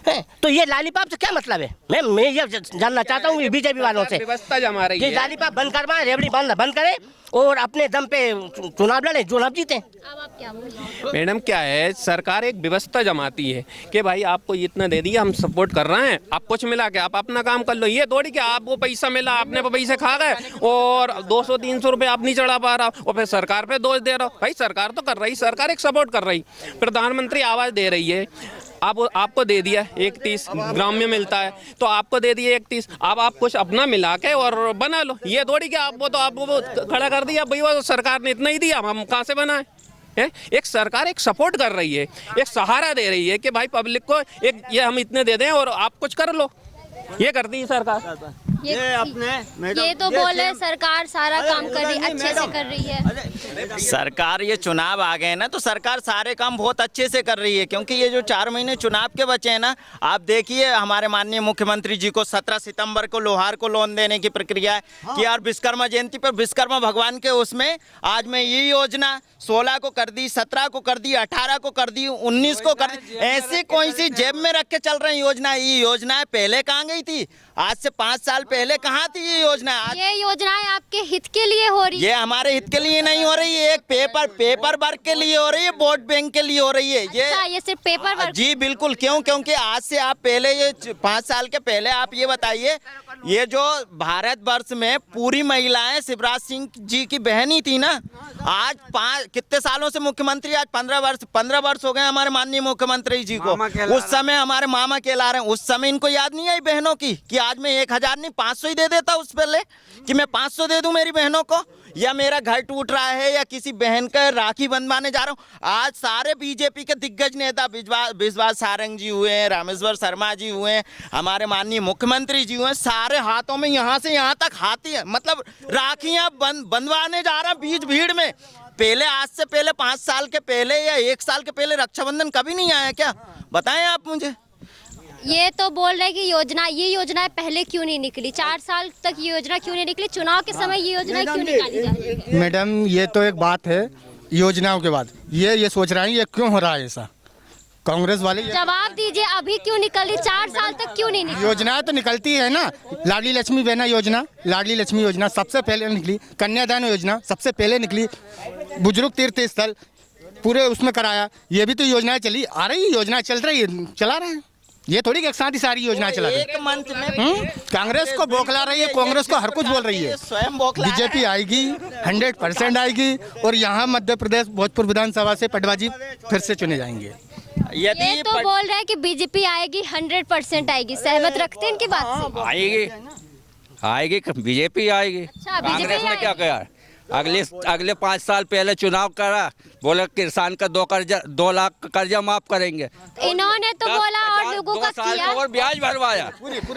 Speaker 4: है। तो ये लालीपाप से क्या मतलब है? मैं ये जानना चाहता हूँ बीजेपी वालों से,
Speaker 6: व्यवस्था जमा रही है।
Speaker 4: ये लालीपाप बंद करवाएं, रेवड़ी बंद करें और अपने दम पे चुनाव लड़े, चुनाव जीते।
Speaker 7: अब आप क्या बोल?
Speaker 6: मैडम क्या है, सरकार एक व्यवस्था जमाती है कि भाई आपको इतना दे दिया, हम सपोर्ट कर रहे हैं, आप कुछ मिला के आप अपना काम कर लो। ये थोड़ी कि आप वो पैसा मिला आपने वो पैसे खा गए और 200-300 रुपए आप नहीं चढ़ा पा रहा और फिर सरकार पे दोष दे रहा हो। भाई सरकार तो कर रही, सरकार एक सपोर्ट कर रही, प्रधानमंत्री आवास दे रही है, आपको दे दिया 31 ग्राम में मिलता है तो आपको दे दिया 31। अब आप कुछ अपना मिला के और बना लो। ये थोड़ी कि आप वो खड़ा कर दिया भाई वो सरकार ने इतना ही दिया, हम कहाँ से बनाए? एक सरकार एक सपोर्ट कर रही है, एक सहारा दे रही है कि भाई पब्लिक को एक ये हम इतने दे दें और आप कुछ कर लो। ये करती है सरकार।
Speaker 7: ये तो बोले सरकार सारा काम कर रही, अच्छे से कर रही है।
Speaker 2: सरकार ये चुनाव आ गए ना तो सरकार सारे काम बहुत अच्छे से कर रही है, क्योंकि ये जो 4 महीने चुनाव के बचे हैं ना, आप देखिए हमारे माननीय मुख्यमंत्री जी को 17 सितंबर को लोहार को लोन देने की प्रक्रिया है कि यार विश्वकर्मा जयंती पर विश्वकर्मा भगवान के उसमें आज मैं ये योजना 16 को कर दी, 17 को कर दी, 18 को कर दी, 19 को कर दी। ऐसी कोई सी जेब में रख के चल रही योजना? ये योजनाएं पहले कहाँ गई थी? आज से 5 साल पहले कहाँ थी ये योजना?
Speaker 7: ये योजनाएं आपके हित के लिए हो रही है?
Speaker 2: ये हमारे हित के लिए नहीं हो हो रही है, एक पेपर वर्क के लिए हो रही है, वोट बैंक के लिए हो रही है।
Speaker 7: ये सिर्फ पेपर वर्क?
Speaker 2: जी बिल्कुल। क्यों? क्योंकि आज से आप पहले, ये 5 साल के पहले आप ये बताइए, ये जो भारतवर्ष में पूरी महिलाएं शिवराज सिंह जी की बहनी थी ना, आज कितने सालों से मुख्यमंत्री, आज 15 वर्ष हो गए हमारे माननीय मुख्यमंत्री जी को। उस समय हमारे मामा कहला रहे हैं। उस समय इनको याद नहीं आई बहनों की कि आज मैं 1000 नहीं 500 ही दे देता उस पहले, कि मैं 500 दे दूं मेरी बहनों को, या मेरा घर टूट रहा है या किसी बहन का राखी बंधवाने जा रहा हूं। आज सारे बीजेपी के दिग्गज नेता विश्वास सारंग जी हुए हैं, रामेश्वर शर्मा जी हुए हैं, हमारे माननीय मुख्यमंत्री जी हुए हैं, सारे हाथों में यहाँ से यहाँ तक हाथी है, मतलब राखियां बंधवाने जा रहे हैं बीच भीड़ में। पहले, आज से पहले 5 साल के पहले या 1 साल के पहले रक्षाबंधन कभी नहीं आया क्या? बताएं आप मुझे।
Speaker 7: ये तो बोल रहे हैं कि ये योजना पहले क्यों नहीं निकली? 4 साल तक ये योजना क्यों नहीं निकली? चुनाव के समय ये योजना क्यों निकाली जा रही है?
Speaker 10: मैडम ये तो एक बात है, योजनाओं के बाद ये सोच रहे हैं ये क्यों हो रहा है ऐसा, कांग्रेस वाले
Speaker 7: जवाब दीजिए, अभी क्यों निकली? 4 साल तक क्यों नहीं निकली?
Speaker 10: योजनाएं तो निकलती है ना, लाडली लक्ष्मी बहना योजना, लाडली लक्ष्मी योजना सबसे पहले निकली, कन्यादान योजना सबसे पहले निकली, बुजुर्ग तीर्थ स्थल पूरे उसमें कराया, ये भी तो योजनाएं चली आ रही, योजना चल रही है, चला रहे हैं। ये थोड़ी एक साथ ही सारी योजना चला रही
Speaker 2: एक मंथ में
Speaker 10: कांग्रेस को बौखला रही है, कांग्रेस को हर कुछ बोल रही है।
Speaker 2: स्वयं बौखला
Speaker 10: बीजेपी आएगी 100% आएगी, और यहाँ मध्य प्रदेश भोजपुर विधानसभा से पटवा जी फिर से चुने जाएंगे।
Speaker 7: ये तो बोल रहे हैं कि बीजेपी आएगी 100% आएगी, सहमत रखते हैं इनकी बात से?
Speaker 8: आएगी बीजेपी आएगी।
Speaker 7: अच्छा,
Speaker 8: कांग्रेस ने क्या किया? अगले 5 साल पहले चुनाव करा, बोले किसान का 2 लाख का कर्जा माफ करेंगे।
Speaker 7: इन्होंने तो बोला और लोगों का किया,
Speaker 8: और ब्याज भरवाया,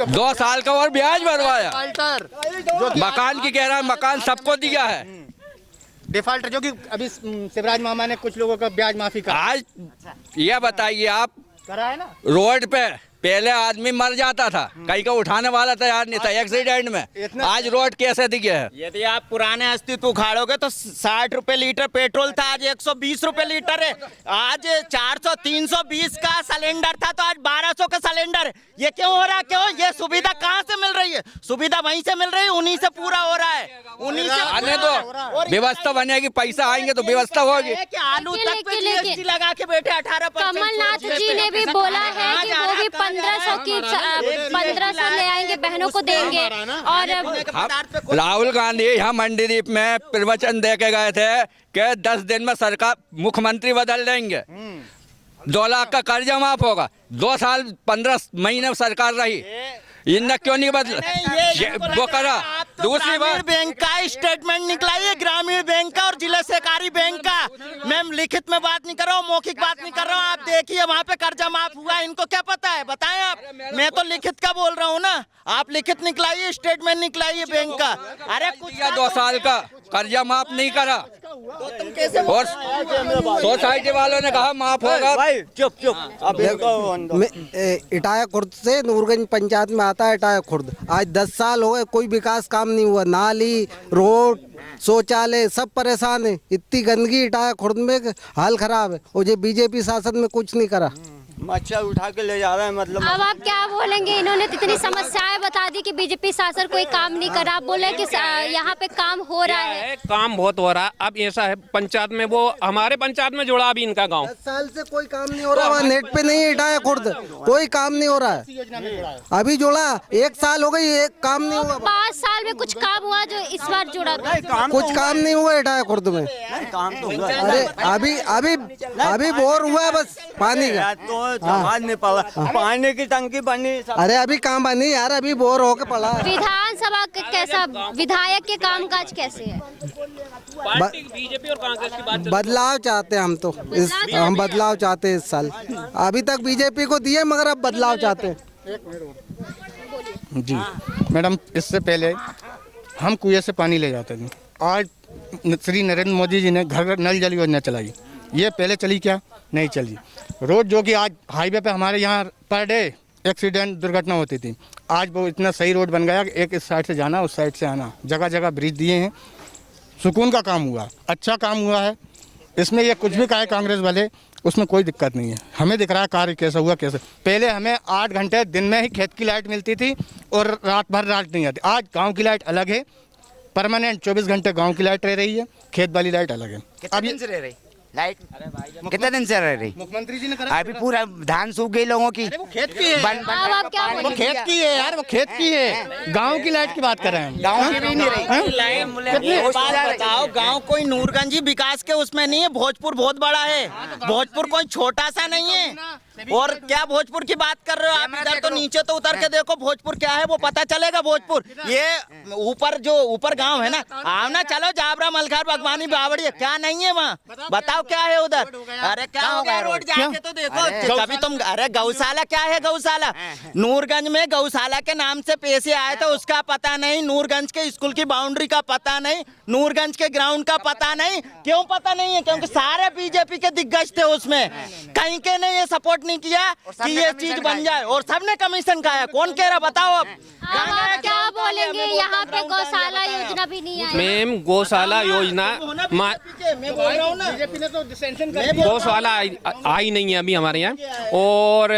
Speaker 8: 2 साल का और ब्याज भरवाया। मकान की कह रहा है, मकान सबको दिया है।
Speaker 10: डिफॉल्टर जो कि अभी शिवराज मामा ने कुछ लोगों का ब्याज माफी करा।
Speaker 8: आज ये बताइए आप,
Speaker 10: करा है ना,
Speaker 8: रोड पे पहले आदमी मर जाता था, कहीं का उठाने वाला तैयार नहीं था एक्सीडेंट में, आज रोड कैसे दिखे है?
Speaker 2: यदि आप पुराने अस्तित्व उखाड़ोगे तो 60 रुपए लीटर पेट्रोल था, आज 120 रुपए लीटर है। आज 400 320 का सिलेंडर था तो आज 1200 का सिलेंडर है। ये क्यों हो रहा है? क्यों? ये सुविधा कहाँ से मिल रही है? सुविधा वहीं से मिल रही है, उन्हीं से पूरा हो रहा है, उन्हीं से
Speaker 8: आने दो, व्यवस्था बनेगी, पैसा आएंगे तो व्यवस्था होगी।
Speaker 2: आलू तक पे GST लगा के बैठे 18%।
Speaker 7: कमलनाथ जी ने भी बोला है कि वो भी 1500 ले आएंगे, बहनों को देंगे। और
Speaker 8: राहुल गांधी यहाँ मंडीदीप में प्रवचन दे के गए थे कि 10 दिन में सरकार मुख्यमंत्री बदल देंगे, 2 लाख का कर्जा माफ होगा। 2 साल 15 महीने सरकार रही, इनने क्यों नहीं बदला? वो करा। दूसरी बात,
Speaker 2: बैंक का स्टेटमेंट निकला है, ग्रामीण बैंक का और जिला सहकारी बैंक का। मैं लिखित में बात नहीं कर रहा हूँ, मौखिक बात नहीं कर रहा हूँ। आप देखिए वहाँ पे कर्जा माफ हुआ, इनको क्या पता है? बताएं आप। मैं तो लिखित का बोल रहा हूँ ना, आप लिखित निकलाइए, स्टेटमेंट निकलाइए बैंक का। अरे कुछ
Speaker 8: 2 साल का कर्जा माफ नहीं करा, और सोसाइटी वालों ने कहा माफ होगा।
Speaker 2: चुप।
Speaker 12: इटाया खुर्द से नूरगंज पंचायत में आता है इटाया खुर्द। आज 10 साल हो गए, कोई विकास काम नहीं हुआ, नाली, रोड, शौचालय सब परेशान है। इतनी गंदगी इटाया खुर्द में, हाल खराब है, और ये बीजेपी शासन में कुछ नहीं करा।
Speaker 8: मच्छर उठा के ले जा रहे हैं, मतलब।
Speaker 7: अब आप क्या बोलेंगे? इन्होंने इतनी समस्याएं बता दी कि बीजेपी शासन कोई काम नहीं करा, बोले कि यहाँ पे काम हो रहा है।
Speaker 6: काम बहुत हो रहा है। अब ऐसा है, पंचायत में वो हमारे पंचायत में जुड़ा अभी इनका गांव।
Speaker 12: 10 साल से कोई काम नहीं हो रहा, वहाँ नेट पे नहीं इटाया खुर्द, कोई काम नहीं हो रहा है। अभी जुड़ा 1 साल हो गई, एक काम नहीं हुआ।
Speaker 7: 5 साल में कुछ काम हुआ जो इस बार जुड़ा था?
Speaker 12: कुछ काम नहीं हुआ इटाया खुर्द में। अरे अभी बोर हुआ है बस पानी का,
Speaker 8: नहीं पड़ा, पानी की टंकी बनी।
Speaker 12: अरे अभी काम बनी यार, अभी बोर होके पड़ा।
Speaker 7: विधानसभा कैसा, विधायक के कामकाज कैसे है?
Speaker 6: बीजेपी और कांग्रेस की बात,
Speaker 12: बदलाव चाहते हैं हम तो, हम बदलाव चाहते हैं इस साल। अभी तक बीजेपी को दिए, मगर अब बदलाव चाहते हैं।
Speaker 10: जी मैडम, इससे पहले हम कुएं से पानी ले जाते थे, आज श्री नरेंद्र मोदी जी ने घर घर नल जल योजना चलाई। ये पहले चली क्या? नहीं चली। रोड जो कि आज हाईवे पे हमारे यहाँ पर डे एक्सीडेंट दुर्घटना होती थी, आज वो इतना सही रोड बन गया कि एक इस साइड से जाना, उस साइड से आना, जगह जगह ब्रिज दिए हैं, सुकून का काम हुआ, अच्छा काम हुआ है। इसमें ये कुछ भी कहे कांग्रेस वाले, उसमें कोई दिक्कत नहीं है। हमें दिख रहा है कार्य कैसा हुआ, कैसे। पहले हमें 8 घंटे दिन में ही खेत की लाइट मिलती थी और रात भर लाइट नहीं आती। आज गांव की लाइट अलग है, परमानेंट 24 घंटे गांव की लाइट रह रही है, खेत वाली लाइट अलग है।
Speaker 5: कितने दिन से रह रही लाइट? कितने दिन से रह रही?
Speaker 10: मुख्यमंत्री जी ने करा
Speaker 5: अभी पूरा धान सूख गई लोगों की।
Speaker 10: वो खेत की है,
Speaker 7: आप क्या
Speaker 10: वो खेत की है यार, वो खेत की है। गांव की लाइट की बात कर रहे हैं,
Speaker 5: गांव की भी नहीं रही।
Speaker 2: एक बात बताओ, गांव कोई नूरगंज विकास के उसमें नहीं है, भोजपुर बहुत बड़ा है, भोजपुर कोई छोटा सा नहीं है। और क्या भोजपुर की बात कर रहे हो आप? इधर तो नीचे तो उतर के देखो भोजपुर क्या है, वो पता चलेगा भोजपुर। ये ऊपर जो ऊपर गांव है ना, आओ ना, चलो जाबरा मलखार बागवानी बावड़ी क्या नहीं है वहाँ, बताओ क्या है उधर? अरे क्या हो गया रोड जाके तो देखो कभी तुम। अरे गौशाला क्या है? गौशाला नूरगंज में गौशाला के नाम से पैसे आए थे, उसका पता नहीं। नूरगंज के स्कूल की बाउंड्री का पता नहीं, नूरगंज के ग्राउंड का पता नहीं। क्यों पता नहीं है? क्योंकि सारे बीजेपी के दिग्गज थे उसमें, कहीं के ने ये सपोर्ट नहीं किया कि ये चीज बन जाए, और सबने कमीशन खाया। कौन कह रहा बताओ अब?
Speaker 7: आप क्या बोलेंगे? यहाँ पे गौशाला योजना भी नहीं आई।
Speaker 6: मैम गौशाला योजना गौशाला आई नहीं है अभी हमारे यहाँ, और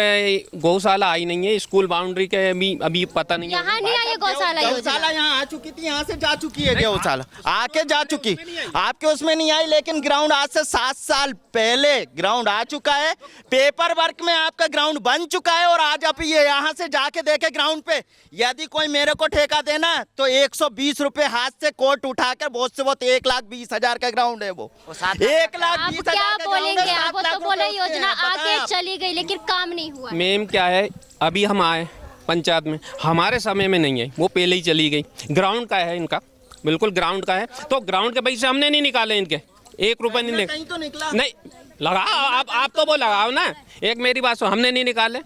Speaker 6: गौशाला आई नहीं है। स्कूल बाउंड्री के अभी पता नहीं है।
Speaker 7: यहाँ नहीं आई है गौशाला योजना।
Speaker 2: गौशाला यहाँ आ चुकी थी, यहाँ से जा चुकी है गौशाला, आके जा चुकी, आपके उसमें नहीं आई। लेकिन ग्राउंड आज से 7 साल पहले ग्राउंड आ चुका है, पेपर वर्क में आपका ग्राउंड बन चुका है। और आज आप ये यहाँ से जाके देखे ग्राउंड पे, यदि कोई मेरे को ठेका देना तो 120 रुपए हाथ से कोट उठाकर बहुत से बहुत 1,20,000 का ग्राउंड है वो। 1,20,000
Speaker 7: क्या बोलेंगे? आप तो बोले योजना आके चली गई लेकिन काम नहीं हुआ।
Speaker 6: मैम क्या है, अभी हम आए पंचायत में, हमारे समय में नहीं है, वो पहले ही चली गई। ग्राउंड का है इनका, बिल्कुल ग्राउंड का है, तो ग्राउंड के पैसे हमने नहीं निकाले, इनके 1 रुपए नहीं निकला। नहीं लगाओ आप तो वो लगाओ ना, एक मेरी बात सुनो, हमने नहीं निकाले।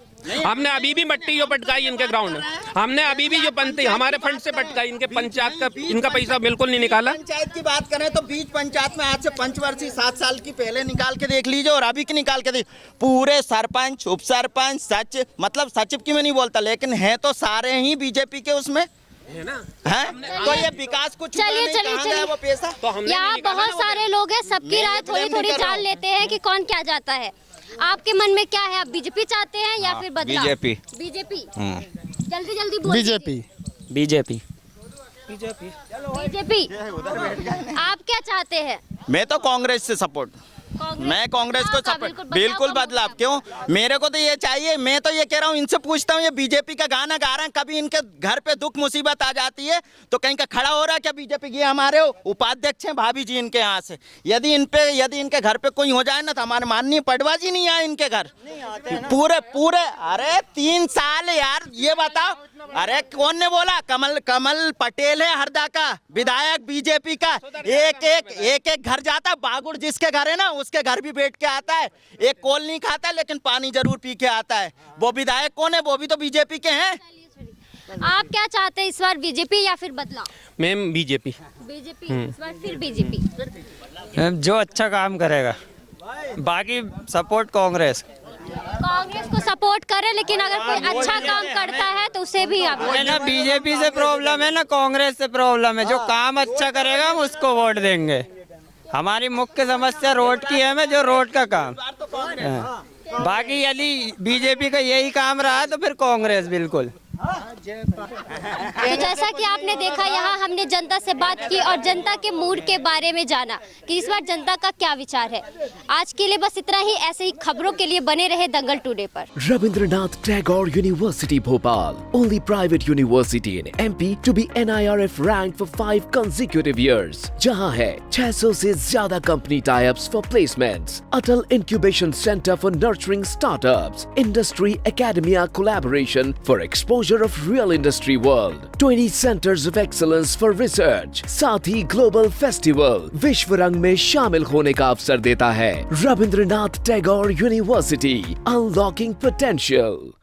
Speaker 6: हमने अभी भी मट्टी जो पटकाई इनके ग्राउंड में, हमने अभी भी जो पंती हमारे फंड से पटकाई, इनके पंचायत का इनका पैसा बिल्कुल नहीं निकाला।
Speaker 2: पंचायत की बात करें तो बीच पंचायत में आज से पंचवर्षीय 7 साल की पहले निकाल के देख लीजिए और अभी की निकाल के देख, पूरे सरपंच, उप सरपंच, सचिव, मतलब सचिव की मैं नहीं बोलता, लेकिन है तो सारे ही बीजेपी के उसमें है ना, है? तो ये विकास कुछ
Speaker 7: चलिए
Speaker 2: वो पैसा
Speaker 7: तो यहाँ बहुत सारे लोग हैं, सबकी राय थोड़ी थोड़ी जान लेते हैं कि कौन क्या जाता है। आपके मन में क्या है? आप बीजेपी चाहते हैं या फिर बदलाव? बीजेपी जल्दी जल्दी बोल।
Speaker 9: बीजेपी
Speaker 7: आप क्या चाहते हैं?
Speaker 2: मैं तो कांग्रेस से सपोर्ट, मैं कांग्रेस को सपोर्ट, बिल्कुल बदलाव। क्यों? मेरे को तो ये चाहिए। मैं तो ये कह रहा हूँ, इनसे पूछता हूँ, ये बीजेपी का गाना गा रहे हैं, कभी इनके घर पे दुख मुसीबत आ जाती है तो कहीं का खड़ा हो रहा है क्या बीजेपी? ये हमारे उपाध्यक्ष हैं भाभी जी इनके यहाँ से, यदि इनके घर पे कोई हो जाए ना तो हमारे माननीय पटवा जी नहीं आए इनके घर पूरे। अरे 3 साल यार, ये बताओ, अरे कौन ने बोला? कमल पटेल है हरदा का विधायक बीजेपी का, एक घर जाता, बागुड़ जिसके घर है ना उसके घर भी बैठ के आता है, एक कोल नहीं खाता लेकिन पानी जरूर पी के आता है। वो विधायक कौन है? वो भी तो बीजेपी के हैं।
Speaker 7: आप क्या चाहते हैं इस बार, बीजेपी या फिर बदलाव?
Speaker 6: मैम बीजेपी
Speaker 7: इस बार फिर बीजेपी
Speaker 8: जो अच्छा काम करेगा, बाकी सपोर्ट कांग्रेस
Speaker 7: को सपोर्ट करे, लेकिन अगर कोई अच्छा काम करता है तो उसे भी आप
Speaker 8: ना बीजेपी से प्रॉब्लम है ना कांग्रेस से प्रॉब्लम है। जो काम अच्छा करेगा हम उसको वोट देंगे। हमारी मुख्य समस्या रोड की है, जो रोड का काम। बाकी यदि बीजेपी का यही काम रहा तो फिर कांग्रेस बिल्कुल।
Speaker 7: तो जैसा कि आपने देखा, यहाँ हमने जनता से बात की और जनता के मूड के बारे में जाना कि इस बार जनता का क्या विचार है। आज के लिए बस इतना ही। ऐसे ही खबरों के लिए बने रहे दंगल टुडे पर।
Speaker 13: Rabindranath Tagore University Bhopal, only private university in MP to be NIRF ranked for 5 consecutive years, जहाँ है 600 से ज्यादा company tie-ups for placements, Atal Incubation Center for nurturing startups, Industry Academia collaboration for exposure of real industry world, 20 centers of excellence for research, साथ ही ग्लोबल फेस्टिवल विश्व रंग में शामिल होने का अवसर देता है। Rabindranath Tagore university, unlocking potential.